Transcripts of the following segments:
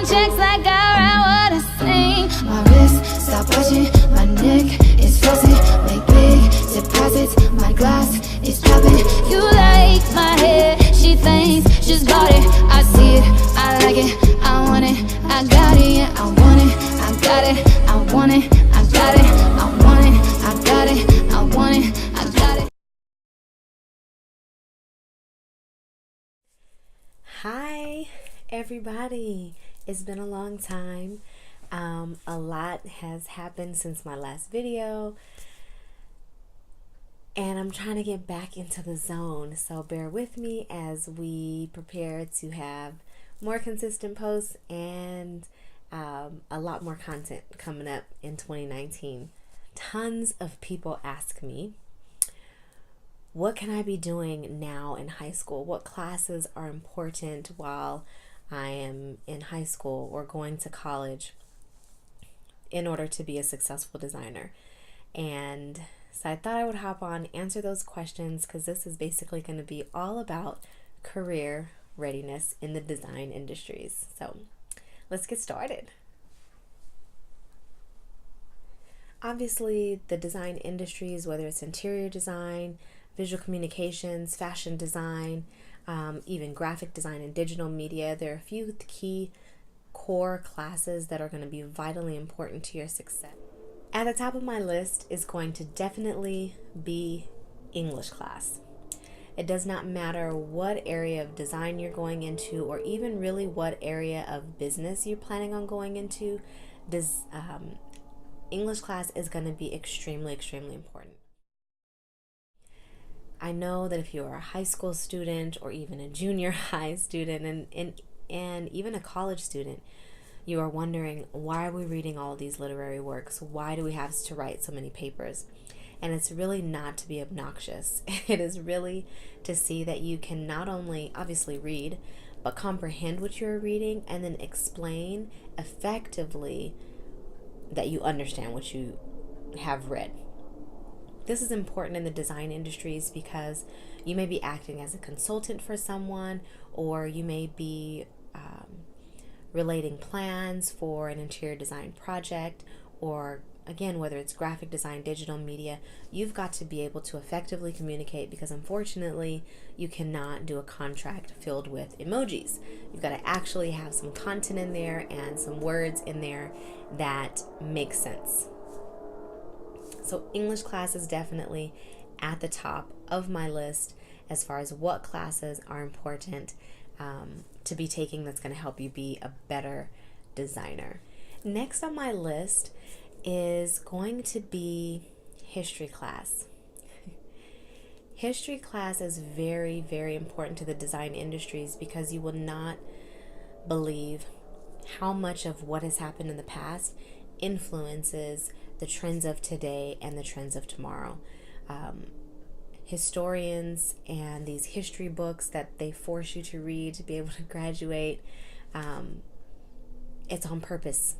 checks like I write what I sing. My wrist, stop watching, my neck is frozen. Make big deposits, my glass is popping. You like my hair, she thinks she's got it. I see it, I like it, I want it, I got it, yeah, I want it, I got it, I want it, I got it, I want it, I got it, I want it, I got it. Hi everybody, it's been a long time. A lot has happened since my last video and I'm trying to get back into the zone, so bear with me as we prepare to have more consistent posts and a lot more content coming up in 2019. Tons of people ask me, what can I be doing now in high school? What classes are important while I am in high school or going to college in order to be a successful designer? And so I thought I would hop on, answer those questions, because this is basically going to be all about career readiness in the design industries. So let's get started. Obviously, the design industries, whether it's interior design, visual communications, fashion design, even graphic design and digital media, there are a few key core classes that are going to be vitally important to your success. At the top of my list is going to definitely be English class. It does not matter what area of design you're going into, or even really what area of business you're planning on going into. English class is going to be extremely, extremely important. I know that if you're a high school student or even a junior high student and even a college student, you are wondering, why are we reading all these literary works? Why do we have to write so many papers? And it's really not to be obnoxious. It is really to see that you can not only obviously read, but comprehend what you're reading and then explain effectively that you understand what you have read. This is important in the design industries because you may be acting as a consultant for someone, or you may be relating plans for an interior design project, or again, whether it's graphic design, digital media. You've got to be able to effectively communicate, because unfortunately you cannot do a contract filled with emojis. You've got to actually have some content in there and some words in there that make sense. So English class is definitely at the top of my list as far as what classes are important to be taking that's going to help you be a better designer. Next on my list is going to be history class. History class is very, very important to the design industries, because you will not believe how much of what has happened in the past influences the trends of today and the trends of tomorrow. Historians and these history books that they force you to read to be able to graduate, it's on purpose.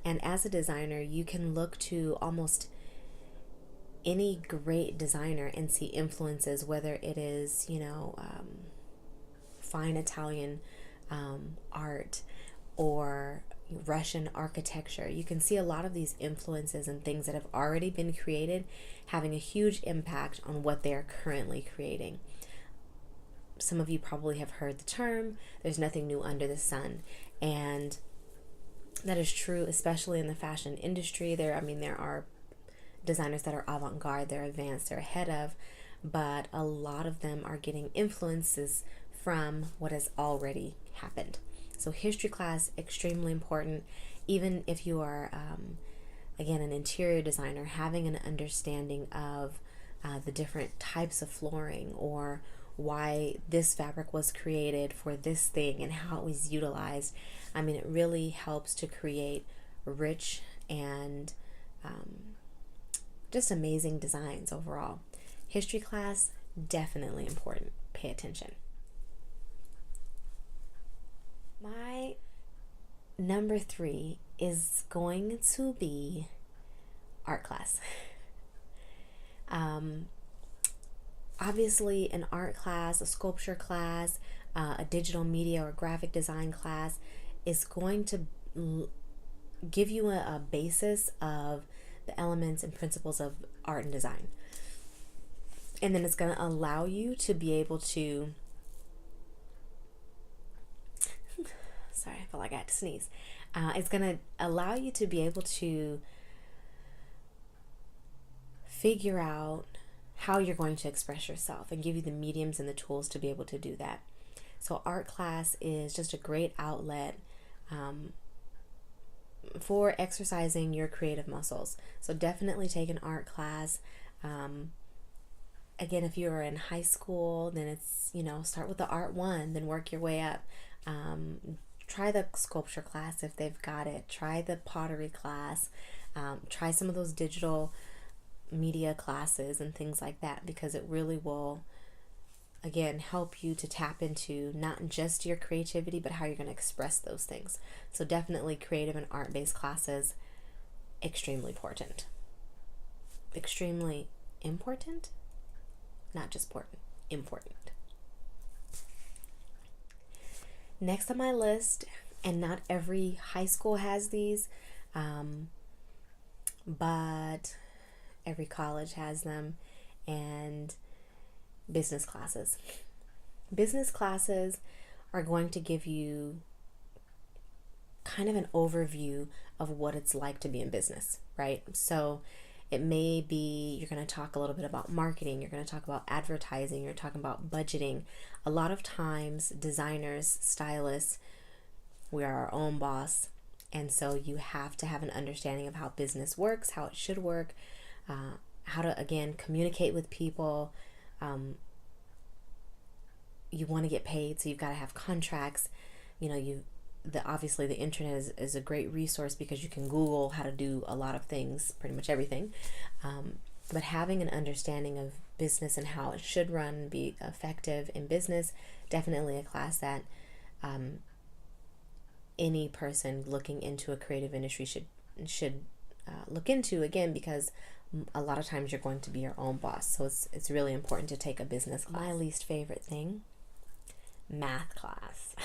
And as a designer, you can look to almost any great designer and see influences, whether it is, fine Italian art or Russian architecture. You can see a lot of these influences and things that have already been created having a huge impact on what they are currently creating. Some of you probably have heard the term, there's nothing new under the sun. And that is true, especially in the fashion industry. There are designers that are avant-garde, they're advanced, they're ahead of, but a lot of them are getting influences from what has already happened. So history class, extremely important. Even if you are, again, an interior designer, having an understanding of the different types of flooring, or why this fabric was created for this thing and how it was utilized. It really helps to create rich and just amazing designs overall. History class, definitely important. Pay attention. My number 3 is going to be art class. Obviously, an art class, a sculpture class, a digital media or graphic design class is going to give you a basis of the elements and principles of art and design. And then it's going to allow you to be able to, sorry, I feel like I had to sneeze. It's going to allow you to be able to figure out how you're going to express yourself and give you the mediums and the tools to be able to do that. So art class is just a great outlet for exercising your creative muscles. So definitely take an art class. Again, if you're in high school, then it's, start with the art 1, then work your way up. Try the sculpture class if they've got it. Try the pottery class. Try some of those digital media classes and things like that, because it really will, again, help you to tap into not just your creativity, but how you're going to express those things. So definitely creative and art-based classes, extremely important. Extremely important? Not just important, important. Next on my list, and not every high school has these, but every college has them, and business classes. Business classes are going to give you kind of an overview of what it's like to be in business, right? So it may be you're going to talk a little bit about marketing, you're going to talk about advertising, you're talking about budgeting. A lot of times, designers, stylists, we are our own boss, and so you have to have an understanding of how business works, how it should work, how to, again, communicate with people. You want to get paid, so you've got to have contracts. Obviously the internet is a great resource because you can Google how to do a lot of things, pretty much everything. But having an understanding of business and how it should run and be effective in business, definitely a class that any person looking into a creative industry should look into, again, because a lot of times you're going to be your own boss. So it's really important to take a business class. My least favorite thing, math class.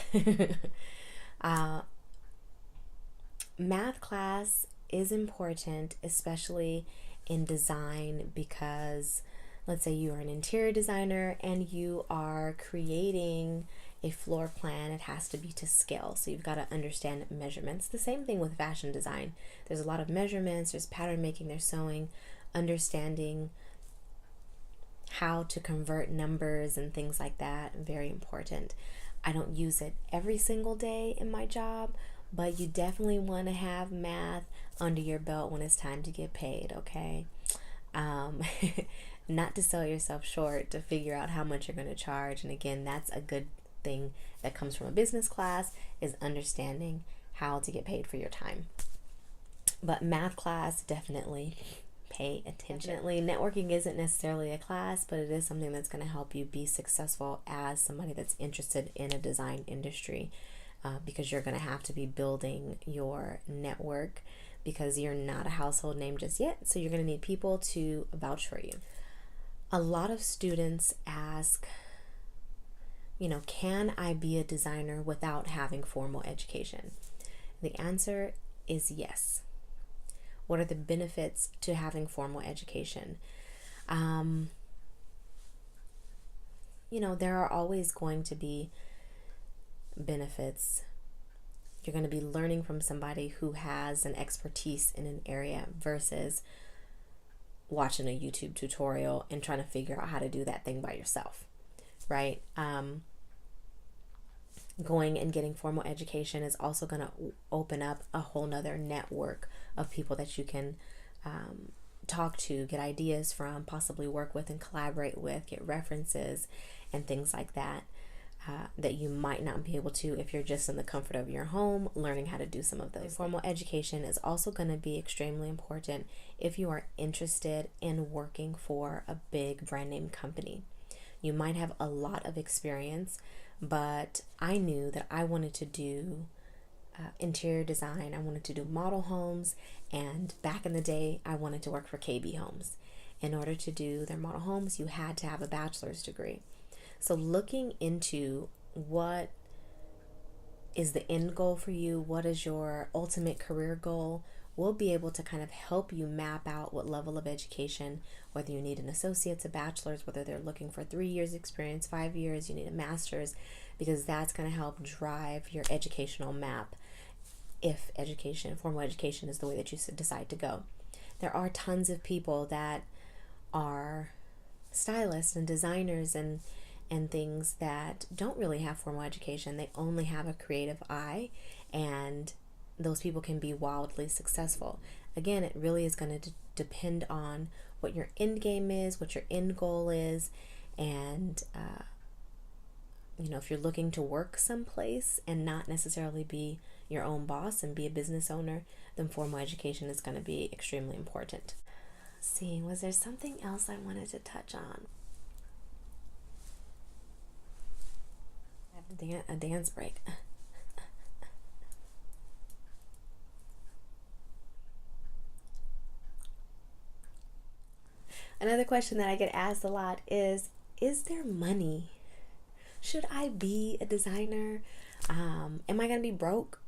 Math class is important, especially in design, because let's say you are an interior designer and you are creating a floor plan. It has to be to scale, so you've got to understand measurements. The same thing with fashion design. There's a lot of measurements, there's pattern making, there's sewing. Understanding how to convert numbers and things like that, very important. I don't use it every single day in my job, but you definitely want to have math under your belt when it's time to get paid, okay? Not to sell yourself short, to figure out how much you're going to charge. And again, that's a good thing that comes from a business class, is understanding how to get paid for your time. But math class, definitely pay attention. Networking isn't necessarily a class, but it is something that's going to help you be successful as somebody that's interested in a design industry, because you're going to have to be building your network, because you're not a household name just yet. So you're going to need people to vouch for you. A lot of students ask, can I be a designer without having formal education? The answer is yes. What are the benefits to having formal education? There are always going to be benefits. You're going to be learning from somebody who has an expertise in an area versus watching a YouTube tutorial and trying to figure out how to do that thing by yourself, right? Going and getting formal education is also going to open up a whole nother network of people that you can talk to, get ideas from, possibly work with and collaborate with, get references and things like that, that you might not be able to if you're just in the comfort of your home learning how to do some of those. Formal education is also going to be extremely important if you are interested in working for a big brand name company. You might have a lot of experience, but I knew that I wanted to do interior design. I wanted to do model homes, and back in the day, I wanted to work for KB Homes. In order to do their model homes, you had to have a bachelor's degree. So looking into what is the end goal for you? What is your ultimate career goal? We'll be able to kind of help you map out what level of education, whether you need an associate's, a bachelor's, whether they're looking for 3 years experience, 5 years, you need a master's, because that's going to help drive your educational map if formal education is the way that you decide to go. There are tons of people that are stylists and designers and things that don't really have formal education. They only have a creative eye, and those people can be wildly successful. Again, it really is going to depend on what your end game is, what your end goal is, and if you're looking to work someplace and not necessarily be your own boss and be a business owner, then formal education is going to be extremely important. Let's see, was there something else I wanted to touch on? I have a dance break. Another question that I get asked a lot is there money? Should I be a designer? Am I going to be broke?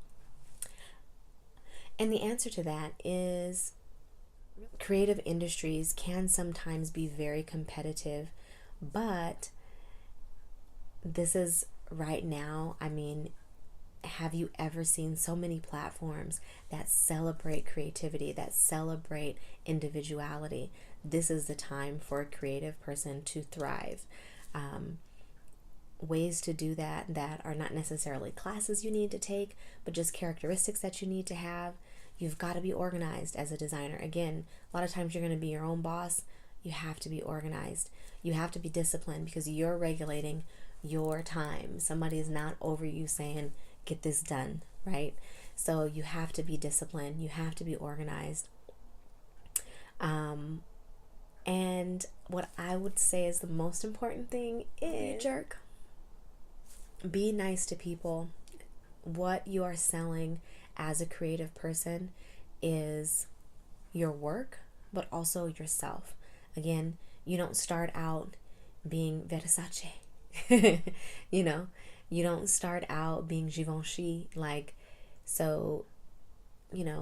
And the answer to that is creative industries can sometimes be very competitive, but this is right now, have you ever seen so many platforms that celebrate creativity, that celebrate individuality? This is the time for a creative person to thrive. Ways to do that are not necessarily classes you need to take, but just characteristics that you need to have. You've got to be organized as a designer. Again, a lot of times you're going to be your own boss. You have to be organized. You have to be disciplined because you're regulating your time. Somebody is not over you saying, get this done, right? So you have to be disciplined. You have to be organized. And what I would say is the most important thing is be a jerk. Be nice to people. What you are selling as a creative person is your work, but also yourself. Again, you don't start out being Versace. You don't start out being Givenchy.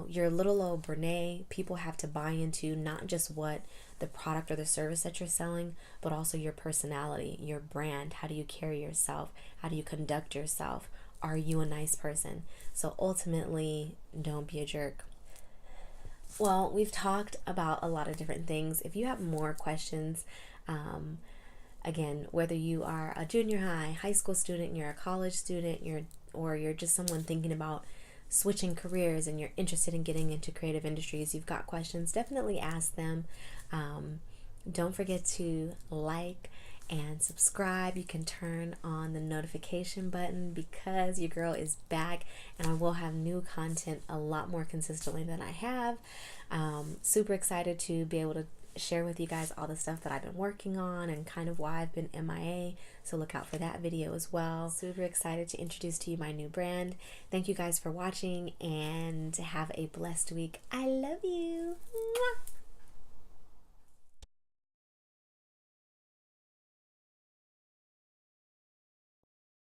Your little old Brene, people have to buy into not just what the product or the service that you're selling, but also your personality, your brand. How do you carry yourself? How do you conduct yourself? Are you a nice person? So ultimately, don't be a jerk. Well, we've talked about a lot of different things. If you have more questions, again, whether you are a junior high school student, you're a college student, or you're just someone thinking about switching careers and you're interested in getting into creative industries, you've got questions, definitely ask them. Don't forget to like and subscribe. You can turn on the notification button because your girl is back and I will have new content a lot more consistently than I have. Super excited to be able to share with you guys all the stuff that I've been working on and kind of why I've been MIA, so look out for that video as well. Super excited to introduce to you my new brand. Thank you guys for watching and have a blessed week. I love you. Mwah!